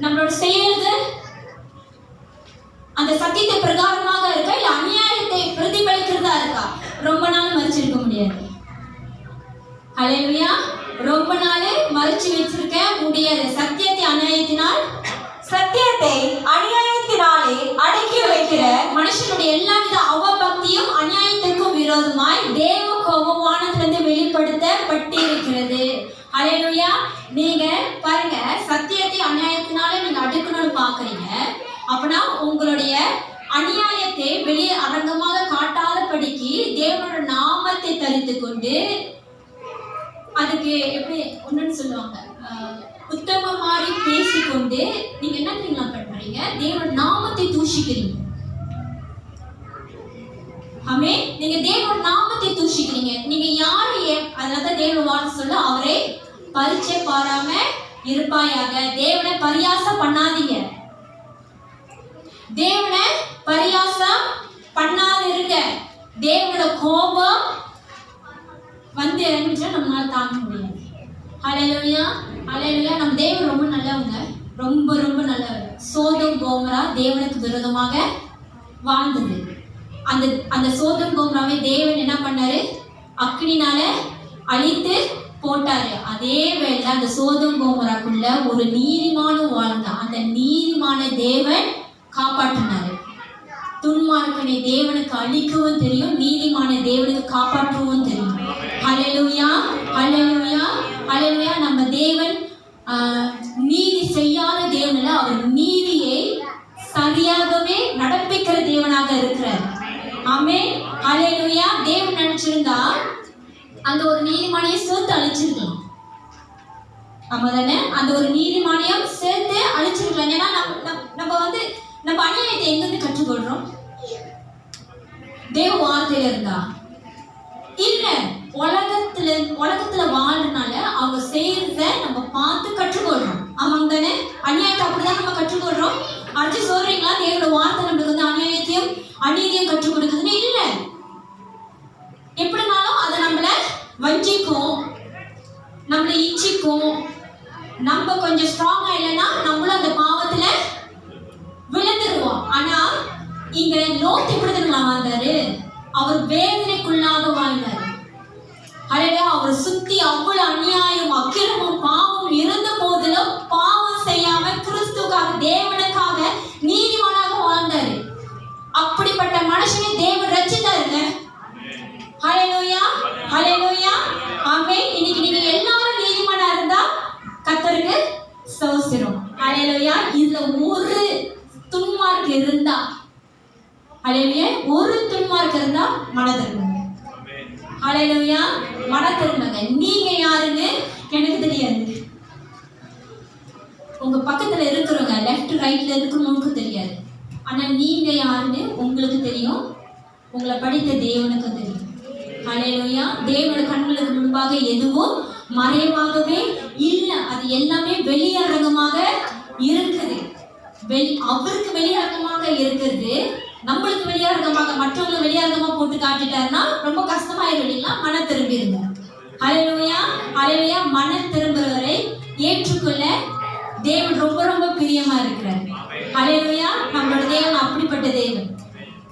நம்மளோட செயல்கள் அந்த சத்தியத்தை பிரகாரமாக இருக்கா, இல்ல அநியாயத்தை பிரதிபலிக்கிறதா இருக்கா? ரொம்ப நாள் மறைச்சிருக்க முடியாது. ஹல்லேலூயா. ரொம்ப நாள் மறைச்சு வச்சிருக்க முடியாது. சத்தியத்தை அநியாயத்தினாலே அடக்கி வைக்கிற மனுஷனுடைய எல்லாவித அவபக்தியும் அநியாயத்திற்கும் விரோதமாய் தேவ கோபம் வானத்திலிருந்து வெளிப்படுத்தப்பட்டிருக்கிறது. ஹல்லேலூயா. நீங்க பாருங்க, சத்தியத்தை அநியாயத்தினாலே நீங்க அடுக்கணும்னு பாக்குறீங்க. அப்படின்னா உங்களுடைய அநியாயத்தை வெளியே அரங்கமாக காட்டாதபடிக்கு தேவனோட நாமத்தை தரித்து கொண்டு, அதுக்கு எப்படி ஒண்ணுன்னு சொல்லுவாங்க, உத்தம மாதிரி பேசிக்கொண்டு நீங்க என்ன தெரியுமா பண்றீங்க? தேவனோட நாமத்தை தூஷிக்கிறீங்க. ஆமே, நீங்க தேவனோட நாமத்தை தூஷிக்கிறீங்க. நீங்க யாரு? அதனாலதான் தேவன் வார்த்தை சொல்ல, அவரை பரீட்சை பாராம இருப்பாயாக. தேவனை பரியாசம் பண்ணாதீங்க. தேவனை பரியாசம் பண்ணாதிருங்க. தேவனோட கோபம் வந்து இறங்கிச்சா நம்மளால தாங்க முடியாது. ஹல்லேலூயா. ஹல்லேலூயா. நம்ம தேவன் ரொம்ப நல்லவங்க, ரொம்ப ரொம்ப நல்லவர். சோதம் கோமரா தேவனுக்கு விரோதமாக வாழ்ந்தது. அந்த சோதம் கோமராவை தேவன் என்ன பண்ணாரு? அக்னினால அழித்து போட்டாரு. அதே வேளை அந்த சோதம் கோமராக்குள்ள ஒரு நீதிமானும் வாழ்ந்தான். அந்த நீதிமான தேவன் காப்பாற்றினாரு. துன்மார்க்கனை தேவனுக்கு அழிக்கவும் தெரியும், நீதிமான தேவனுக்கு காப்பாற்றவும் தெரியும். ஹல்லேலூயா. ஹல்லேலூயா. ஹல்லேலூயா. நம்ம தேவன் நீதி செய்யாத தேவன் இல்ல, அவர் நீதியை சரியாகவே நடப்பிக்கிற தேவனாக இருக்கிறார். ஆமென். ஹல்லேலூயா. தேவன் நினைச்சிருந்தா அந்த ஒரு நீதிமானியை சேர்த்து அழிச்சிருக்கலாம். ஆமா தானே? அந்த ஒரு நீதிமானியம் சேர்த்து அழிச்சிருக்கலாம். ஏன்னா நம்ம அநியாயத்தை எங்கிருந்து கற்றுக்கொள்றோம்? தேவ வார்த்தையில இருந்தா இல்ல, உலகத்துல வாழ்றதுனால அவங்க செய்யறத நம்ம பார்த்து கற்றுக்கொள்றோம். ஆமாங்க தானே? அநியாயத்தை அப்படிதான் நம்ம கற்றுக்கொள்றோம். அடுத்து சொல்றீங்களா தேவனோட வார்த்தை நம்மளுக்கு வந்து அநியாயத்தையும் அநீதியும் கற்றுக் கொடுக்குதுன்னு? இல்ல, எப்படினாலும் அதை நம்மள வஞ்சிக்கும், நம்மளை இச்சிக்கும். நம்ம கொஞ்சம் ஸ்ட்ராங்கா இல்லைன்னா நம்மளும் அந்த பாவத்துல விழுந்துருவோம். ஆனா இங்க லோத் எப்படி தெரியுமா வாழ்ந்தாரு? அவர் வேதனைக்குள்ளாக வாழ்ந்தார். ஹல்லேலூயா. அவர் சுத்தி அவ்வளவு அநியாயம், அக்கிரமம், பாவம் இருந்த போதிலும் பாவம் செய்யாம கிறிஸ்துக்காக, தேவனுக்காக நீதிமானாக வாழ்ந்தாரு. அப்படிப்பட்ட மனுஷனை தேவன் ரட்சித்தாருங்க. ஹல்லேலூயா. ஹல்லேலூயா. ஆமென். இன்னைக்கு நீங்க எல்லாரும் நீதிமானா இருந்தா கர்த்தருக்கு ஸ்தோத்திரம். ஹல்லேலூயா. இதுல ஒரு துன்மார்க்கு இருந்தா, ஹல்லேலூயா, ஒரு துன்மார்க்கு இருந்தா மனதிரும்புங்க. ஹல்லேலூயா. மனதிரும்புங்க. நீங்க யாருன்னு எனக்கு தெரியாது. உங்க பக்கத்துல இருக்கிறவங்க லெஃப்ட் ரைட்ல இருக்கிறவங்களுக்கு தெரியாது. ஆனா நீங்க யாருன்னு உங்களுக்கு தெரியும். உங்களை படித்த தேவனுக்கு தெரியும். ஹல்லேலூயா. தேவனோட கண்களுக்கு முன்பாக எதுவும் மறைவாகவே இல்லை. அது எல்லாமே வெளியரங்கமாக இருக்குது. அவருக்கு வெளியரங்கமாக இருக்கிறது. நம்மளுக்கு வெளியரங்கமாக, மற்றவங்களை வெளியரங்கமா போட்டு காட்டிட்டாருன்னா ரொம்ப கஷ்டமாயிரும் இல்லைங்களா? மன திரும்பிடுங்க. ஹல்லேலூயா. ஹல்லேலூயா. மன திரும்புறவரை ஏற்றுக்கொள்ள தேவன் ரொம்ப ரொம்ப பிரியமா இருக்கிறார். ஹல்லேலூயா. நம்மளோட தேவன் அப்படிப்பட்ட தேவன்.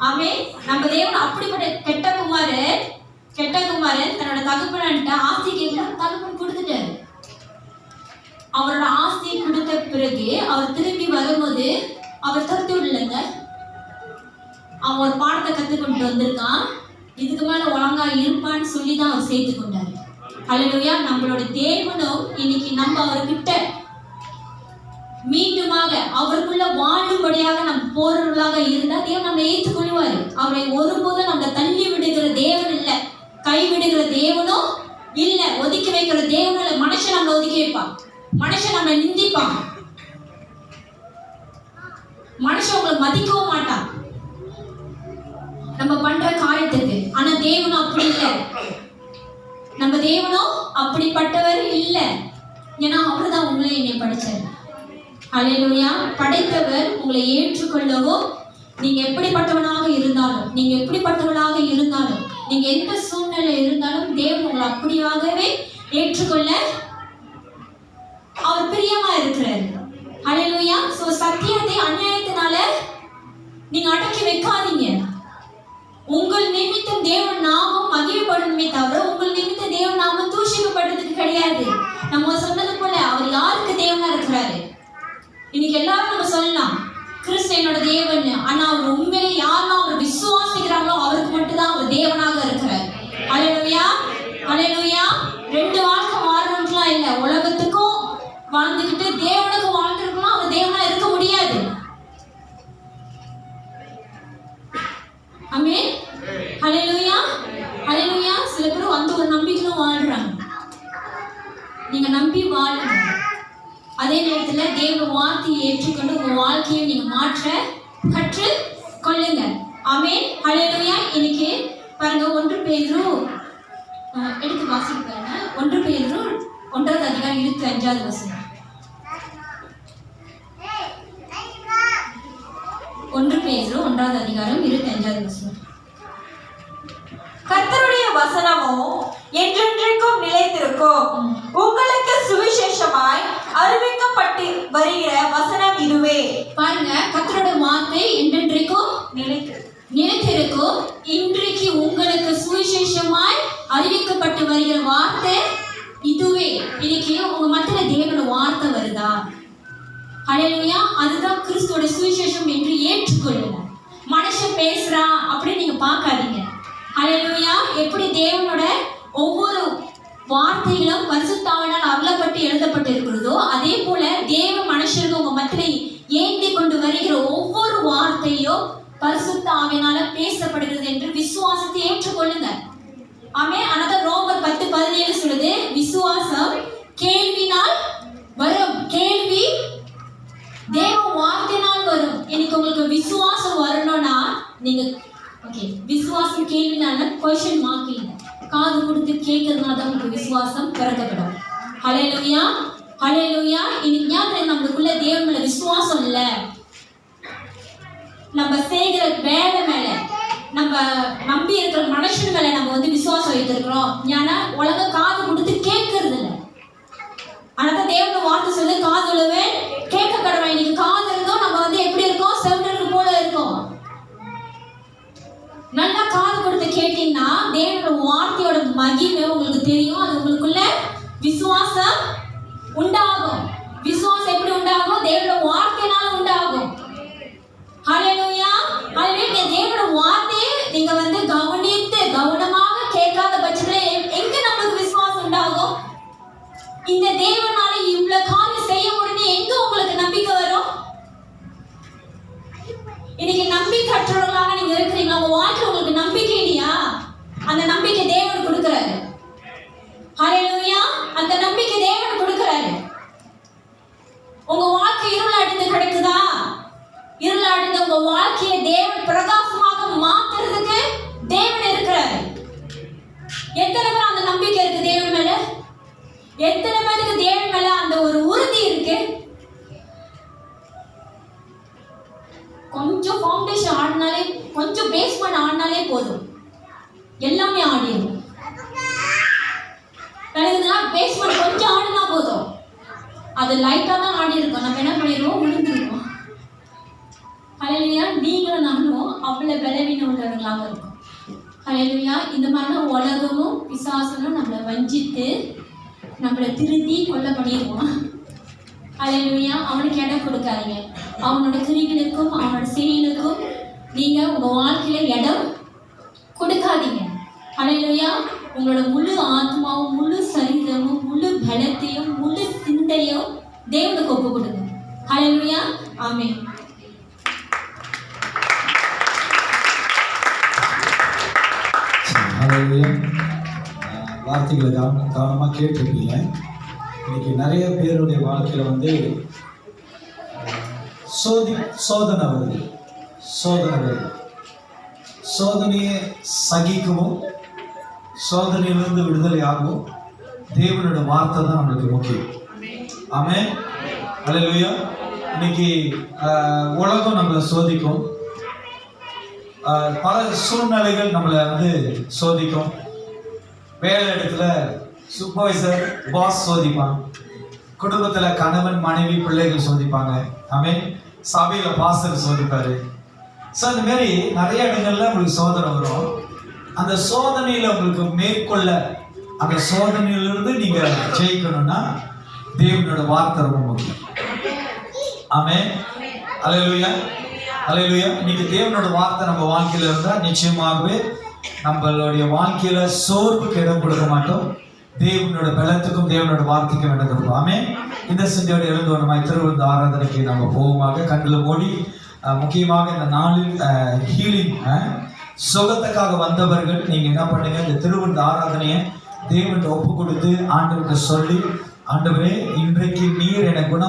ஆமென். நம்ம தேவன் அப்படிப்பட்ட கெட்ட குமாரன் தன்னோட தகப்பன்ட்ட ஆஸ்தி கேட்கலாம். தகப்பன் கொடுத்துட்டாரு. அவரோட ஆஸ்தியை கொடுத்த பிறகு அவர் திரும்பி வரும்போது அவர் துரத்தி விடலைங்க. அவன் ஒரு பாடத்தை கற்றுக்கொண்டு வந்திருக்கான். இதுக்கு மேல ஒழுங்கா இருப்பான்னு சொல்லி தான் அவர் சேர்த்து கொண்டாரு. ஹல்லேலூயா. நம்மளோட தேவனும் இன்னைக்கு நம்ம அவர்கிட்ட மீண்டுமாக அவருக்குள்ள வாழும்படியாக நம்ம போறவர்களாக இருந்தா தேவன் நம்மளை ஏற்றுக்கொள்வாரு. அவரை ஒருபோதும் நம்மளை தள்ளி விடுகிற தேவன் இல்லை. கைவிடுகிற தேவனும் இல்ல, ஒதுக்கி வைக்கிற தேவனும் இல்ல. மனுஷன் நம்மளை ஒதுக்கி வைப்பான், மனுஷன் நம்மளை நிந்திப்பான், மனுஷன் உங்களை மதிக்கவும் மாட்டான் நம்ம பண்ற காரியத்துக்கு. ஆனா தேவனும் அப்படி இல்லை, நம்ம தேவனும் அப்படிப்பட்டவர் இல்லை. ஏன்னா அவர்தான் உங்களை என்னை படைச்சார். ஹல்லேலூயா. படைத்தவர் உங்களை ஏற்றுக்கொள்ளவும், நீங்க எப்படிப்பட்டவனாக இருந்தாலும், நீங்க எப்படிப்பட்டவனாக இருந்தாலும், நீங்க எந்த சூழ்நிலை இருந்தாலும் தேவன் உங்களை அப்படியாகவே ஏற்றுக்கொள்ள அவர் பிரியமா இருக்கிறார். ஹல்லேலூயா. சோ சத்தியத்தை அநியாயத்தினால நீங்க அடக்கி வைக்காதீங்க. உங்கள் நிமித்தம் தேவன் நாமம் மகிமைப்படணுமே தவிர உங்கள் நிமித்தம் தேவன் நாமம் தூஷிக்கப்படுறதுக்கு கிடையாது. நம்ம சொன்னது போல அவர் யாருக்கு தேவனா இருக்கிறாரு? இன்னைக்கு எல்லாரும் நம்ம சொல்லலாம் கிறிஸ்து என்னோட தேவன். ஆனா அவர் உண்மையிலே யாரெல்லாம் அவர் விசுவாசிக்கிறாங்களோ அவருக்கு மட்டும்தான் அவர் தேவனாக இருக்கிறார். ஹல்லேலூயா, ஹல்லேலூயா. ரெண்டு வாழ்க்கை வாழணும்லாம் இல்லை, உலகத்துக்கும் வாழ்ந்துக்கிட்டு தேவனுக்கும் வாழ்ந்துருக்கலாம் அவர் தேவனா இருக்க முடியாது. ஆமென், ஹல்லேலூயா, ஹல்லேலூயா. சில பேர் அந்த ஒரு நம்பிக்கையில வாழ்றாங்க. நீங்க நம்பி வாழுங்க. அதே நேரத்துல தேவ வார்த்தையை ஏற்றுக்கொண்டு உங்க வாழ்க்கையை நீங்க மாற்ற கற்று கொள்ளுங்க. ஆமென், ஹல்லேலூயா. இன்னைக்கு பாருங்க 1 பேதுரு எடுத்து வாசிக்க பாருங்க. 1 பேதுரு 1வது அதிகாரம் 25வது வசனம். 1 பேதுரு 1வது அதிகாரம் 25வது வசனம். கர்த்தருடைய வசனமோ என்றென்றைக்கும் நிலைத்திருக்கும். உங்களுக்கு சுவிசேஷமாய் அறிவிக்கப்பட்டு வருகிற வசனம் இதுவே. பாருங்க, கர்த்தருடைய வார்த்தை என்றென்றைக்கும் நிலைத்திருக்கும். இன்றைக்கு உங்களுக்கு சுவிசேஷமாய் அறிவிக்கப்பட்டு வருகிற வார்த்தை இதுவே. இன்னைக்கு உங்க மத்தியில தேவனோட வார்த்தை வருதா? ஹல்லேலூயா. அதுதான் கிறிஸ்துவோட சுவிசேஷம் என்று ஏற்றுக்கொள்ளுங்க. மனுஷன் பேசுறான் அப்படின்னு நீங்க பார்க்காதீங்க. ஹல்லேலூயா. எப்படி தேவனோட ஒவ்வொரு வார்த்தைகளும் பரிசுத்த ஆவியினால் அருளப்பட்டு எழுதப்பட்டு இருக்கிறதோ அதே போல தேவ மனுஷர்கள் உங்க மத்தியில ஏந்தி கொண்டு வருகிற ஒவ்வொரு வார்த்தையும் பரிசுத்த ஆவியினால பேசப்படுகிறது என்று விசுவாசத்தை ஏற்றுக்கொள்ளுங்க. ஆமென். ஆனாதான் ரோமர் 10:17 சொல்லுது, விசுவாசம் கேள்வினால் வரும், கேள்வி தேவ வார்த்தையினால் வரும். எனக்கு உங்களுக்கு விசுவாசம் வரணும்னா நீங்க விசுவாசம் கேள்வினால கொஸ்டின் மார்க் இல்லை, காது கொடுத்து கேட்கறதுனால தான் உங்களுக்கு விசுவாசம் பிறக்கப்படும். ஹல்லேலூயா, ஹல்லேலூயா. இன்னைக்கு ஞாபகம் நம்மளுக்குள்ள தேவன் மேல விசுவாசம் இல்லை, நம்ம செய்கிற வேலை மேல, நம்ம நம்பி இருக்கிற மனுஷன் மேல நம்ம விசுவாசம் வைத்திருக்கிறோம். ஏன்னா உலகம் காது கொடுத்து கேட்கறது இல்லை. ஆனால் தேவன் வார்த்தை சொல்லி காது உள்ளவே கேட்க கடமை. இன்னைக்கு காது இருந்தோம் நம்ம எப்படி இருக்கோம்? செவிடருக்கு போல இருக்கோம். நல்லா காது கொடுத்து கேட்டீங்கன்னா தேவனோட வார்த்தையோட மகிமை உங்களுக்கு தெரியும். அது உங்களுக்குள்ள விசுவாசம் உண்டாகும். விசுவாசம் எப்படி உண்டாகும்? தேவனோட வார்த்தையினால உண்டாகும். ஹல்லேலூயா, ஹல்லேலூயா. தேவனோட வார்த்தையை நீங்க கவனித்து கவனமாக கேட்காத பட்சத்துல எங்க நம்மளுக்கு விசுவாசம் உண்டாகும்? இந்த தேவனால இவ்வளவு காரியம் செய்ய முடியும் எங்க உங்களுக்கு நம்பிக்கை வரும்? இன்னைக்கு நம்பிக்கையற்றவர்களாக நீங்க இருக்கிறீங்க. உங்க வாழ்க்கை உங்களுக்கு நம்பிக்கை இல்லையா? அந்த நம்பிக்கை தேவன் கொடுக்கிறாரு. ஹல்லேலூயா. அந்த நம்பிக்கை தேவன் கொடுக்கிறாரு. உங்க வாழ்க்கை இருள் அடைந்து கிடக்குதா? இருள் அடைந்த உங்க வாழ்க்கையை தேவன் பிரகாசமாக மாத்துறதுக்கு தேவன் இருக்கிறாரு. எத்தனை பேர் அந்த நம்பிக்கை இருக்கு தேவன் மேல? எத்தனை பேருக்கு தேவன் மேல அந்த ஒரு உறுதி இருக்கு? கொஞ்சம் ஃபவுண்டேஷன் ஆடினாலே, கொஞ்சம் பேஸ்மெண்ட் ஆடினாலே போதும், எல்லாமே ஆடிடும். பேஸ்மெண்ட் கொஞ்சம் ஆடினா போதும், அது லைட்டா தான் ஆடி இருக்கும். நம்ம என்ன பண்ணிடுவோம்? விழுந்துருவோம். ஹல்லேலூயா. நீங்களும் நானும் அவ்வளவு பலவீனம் உள்ளவர்களாக இருக்கும். ஹல்லேலூயா. இந்த மாதிரிலாம் உலகமும் பிசாசனும் நம்மளை வஞ்சித்து நம்மளை திருத்தி கொல்ல பண்ணிடுவோம். ஹல்லேலூயா. அவனுக்கு இடம் கொடுக்காதீங்க. அவனோட கிரிகளுக்கும் அவனோட செயலுக்கும் நீங்க உங்க வாழ்க்கையில இடம் கொடுக்காதீங்க. ஹல்லேலூயா. உங்களோட முழு ஆத்மாவும் முழு சரீரமும் முழு பலத்தையும் முழு சிந்தையும் தேவனுக்கு ஒப்பு கொடுங்க. ஹல்லேலூயா. ஆமென். ஹல்லேலூயா. வார்த்தைகளை கவனமாக கேட்டிருப்பீங்க. இன்னைக்கு நிறைய பேருடைய வாழ்க்கையில் வந்து சோதனை வருது. சோதனையை சகிக்கவும் சோதனையிலிருந்து விடுதலை ஆகவும் தேவனோட வார்த்தை தான் நம்மளுக்கு முக்கியம். ஆமென். அல்லேலூயா. இன்னைக்கு உலகம் நம்மளை சோதிக்கும், பல சூழ்நிலைகள் நம்மளை வந்து சோதிக்கும். வேலை இடத்துல சூப்பர்வைசர் பாஸ் சோதிப்பான், குடும்பத்தில் கணவன் மனைவி பிள்ளைகள் சோதிப்பாங்க. ஆமென். சபையில் பாஸ்டர் சோதிப்பாரு. ஸோ அந்த மாதிரி நிறைய இடங்கள்ல உங்களுக்கு சோதனை வரும். அந்த சோதனையில் உங்களுக்கு மேற்கொள்ள, அந்த சோதனையிலிருந்து நீங்க ஜெயிக்கணும்னா தேவனோட வார்த்தை ரொம்ப முக்கியம். ஆமென். அல்லேலூயா. அல்லேலூயா. இன்னைக்கு தேவனோட வார்த்தை நம்ம வாழ்க்கையில இருந்தா நிச்சயமாகவே நம்மளுடைய வாழ்க்கையில சோர்வுக்கு இடம் கொடுக்க மாட்டோம். தேவனோட பலத்துக்கும் தேவனோட வார்த்தைக்கும் இடம் கொடுப்போம். ஆமென். இந்த சிந்தையோடு எழுந்து நம்மை திருவிழா ஆராதனைக்கு நம்ம போவோமாக. கண்களை மூடி, முக்கியமாக இந்த நாளில் ஹீலிங் சுகத்துக்காக வந்தவர்கள் நீங்க என்ன பண்ணுங்க, இந்த திருவிழா ஆராதனையை தேவன் ஒப்பு கொடுத்து ஆண்டவருக்கு சொல்லி, ஆண்டவரே இன்றைக்கு நீர் என குணம்